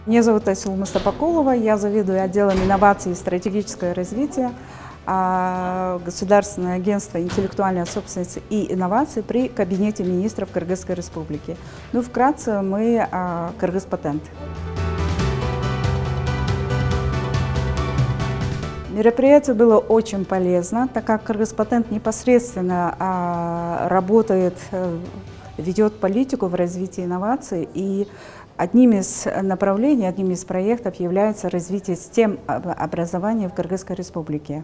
Меня зовут Айсул Мустапакулова, я заведую отделом инноваций и стратегического развития Государственного агентства интеллектуальной собственности и инноваций при Кабинете министров Кыргызской Республики. Ну, вкратце, мы Кыргызпатент. Мероприятие было очень полезно, так как Кыргызпатент непосредственно работает, ведет политику в развитии инноваций, и одним из направлений, одним из проектов является развитие систем образования в Кыргызской Республике.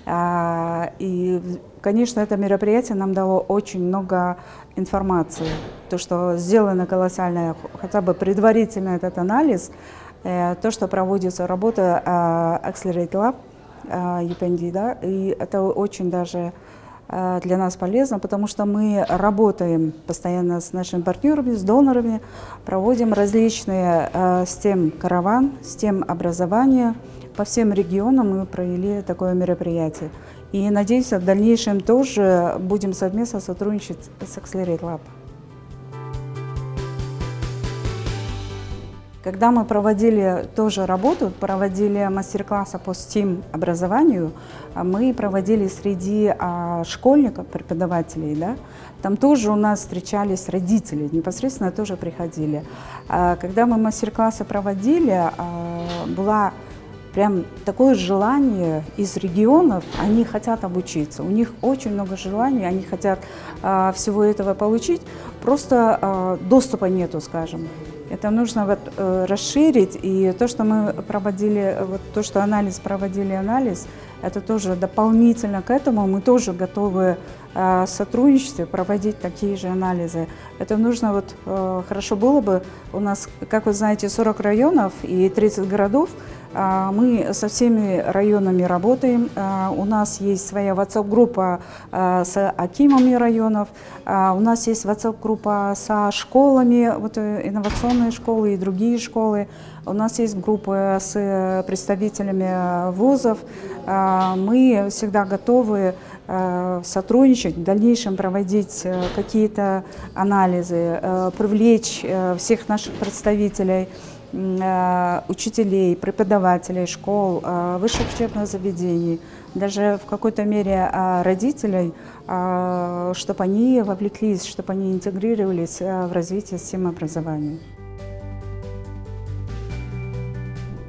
И, конечно, это мероприятие нам дало очень много информации. То, что сделано колоссальное, хотя бы предварительно этот анализ, то, что проводится работа Accelerate Lab, UPND, да, и это очень даже для нас полезно, потому что мы работаем постоянно с нашими партнерами, с донорами, проводим различные STEM караван, STEM образования. По всем регионам мы провели такое мероприятие. И надеюсь, в дальнейшем тоже будем совместно сотрудничать с Accelerate Lab. Когда мы проводили тоже работу, проводили мастер-классы по STEM образованию, мы проводили среди школьников, преподавателей, да, там тоже у нас встречались родители, непосредственно тоже приходили. Когда мы мастер-классы проводили, было прям такое желание из регионов, они хотят обучиться, у них очень много желаний, они хотят всего этого получить, просто доступа нету, скажем. Это нужно расширить, и то, что мы проводили, то, что проводили анализ, это тоже дополнительно к этому мы тоже готовы в сотрудничестве проводить такие же анализы. Это нужно, хорошо было бы, у нас, как вы знаете, 40 районов и 30 городов, мы со всеми районами работаем, у нас есть своя WhatsApp-группа с акимами районов, у нас есть WhatsApp-группа со школами, инновационные школы и другие школы, у нас есть группы с представителями вузов, мы всегда готовы сотрудничать, в дальнейшем проводить какие-то анализы, привлечь всех наших представителей, учителей, преподавателей школ, высших учебных заведений, даже в какой-то мере родителей, чтобы они вовлеклись, чтобы они интегрировались в развитие системы образования.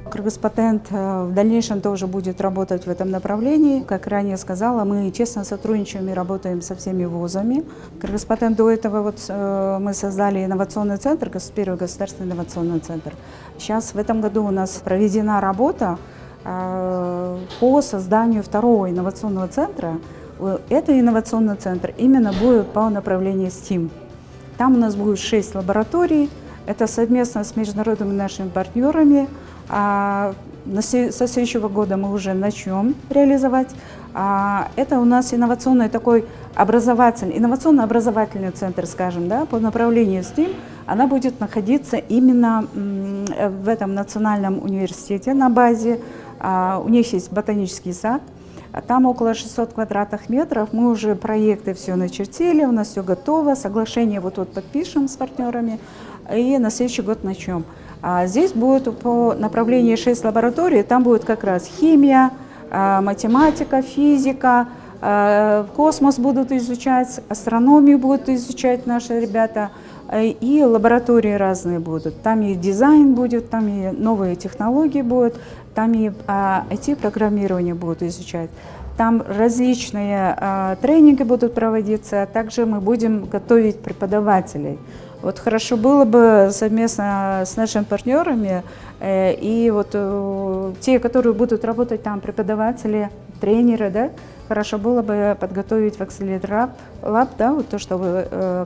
Кыргызпатент в дальнейшем тоже будет работать в этом направлении. Как ранее сказала, мы честно сотрудничаем и работаем со всеми вузами. Кыргызпатент до этого мы создали инновационный центр, первый государственный инновационный центр. Сейчас в этом году у нас проведена работа по созданию второго инновационного центра. Это инновационный центр именно будет по направлению STEAM. Там у нас будет 6 лабораторий. Это совместно с международными нашими партнерами. Со следующего года мы уже начнем реализовать. Это у нас инновационно-образовательный центр, скажем, да, по направлению STEAM. Она будет находиться именно в этом национальном университете на базе. У них есть ботанический сад. Там около 600 квадратных метров. Мы уже проекты все начертили, у нас все готово. Соглашение подпишем с партнерами и на следующий год начнем. Здесь будет по направлению 6 лабораторий, там будет как раз химия, математика, физика, космос будут изучать, астрономию будут изучать наши ребята, и лаборатории разные будут. Там и дизайн будет, там и новые технологии будут, там и IT-программирование будут изучать. Там различные тренинги будут проводиться, также мы будем готовить преподавателей. Хорошо было бы совместно с нашими партнерами и те, которые будут работать там, преподаватели, тренеры, да, хорошо было бы подготовить в Accelerate Lab, да,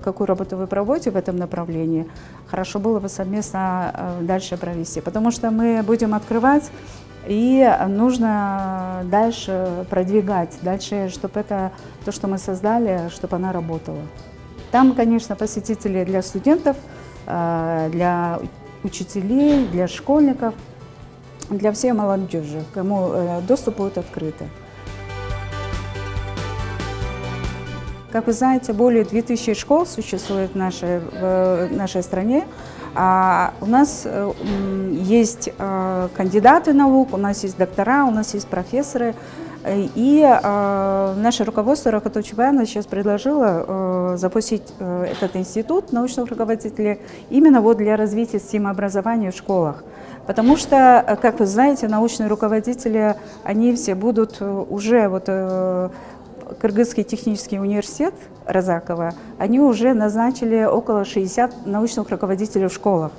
какую работу вы проводите в этом направлении, хорошо было бы совместно дальше провести, потому что мы будем открывать, и нужно дальше продвигать, чтобы то, что мы создали, чтобы она работала. Там, конечно, посетители для студентов, для учителей, для школьников, для всей молодежи, кому доступ будет открыт. Как вы знаете, более 2000 школ существует в нашей стране. У нас есть кандидаты наук, у нас есть доктора, у нас есть профессоры. И наше руководство Рахат Чубайовна сейчас предложило запустить этот институт научных руководителей именно вот для развития системы образования в школах. Потому что, как вы знаете, научные руководители, они все будут уже, вот Кыргызский технический университет Разакова, они уже назначили около 60 научных руководителей в школах.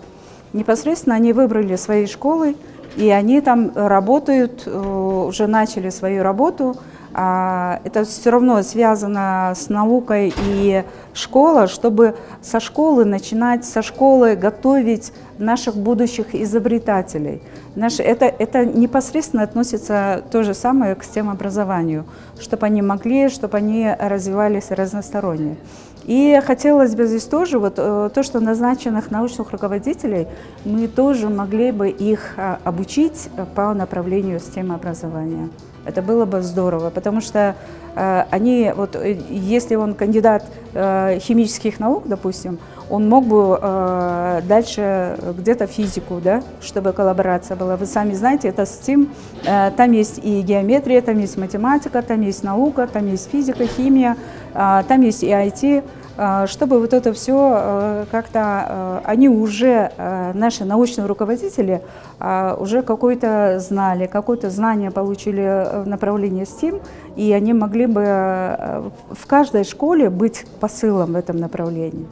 Непосредственно они выбрали свои школы, и они там работают, уже начали свою работу. Это все равно связано с наукой и школой, чтобы со школы начинать, со школы готовить наших будущих изобретателей. Это непосредственно относится то же самое к STEM-образованию, чтобы они могли, чтобы они развивались разносторонне. И хотелось бы здесь тоже, вот то, что назначенных научных руководителей, мы тоже могли бы их обучить по направлению STEM-образования. Это было бы здорово, потому что они, вот, если он кандидат химических наук, допустим, он мог бы дальше где-то физику, да, чтобы коллаборация была. Вы сами знаете, это STEM, там есть и геометрия, там есть математика, там есть наука, там есть физика, химия, там есть и IT. Чтобы вот это все как-то, они уже, наши научные руководители, уже какое-то знали, какое-то знание получили в направлении STEM, и они могли бы в каждой школе быть посылом в этом направлении.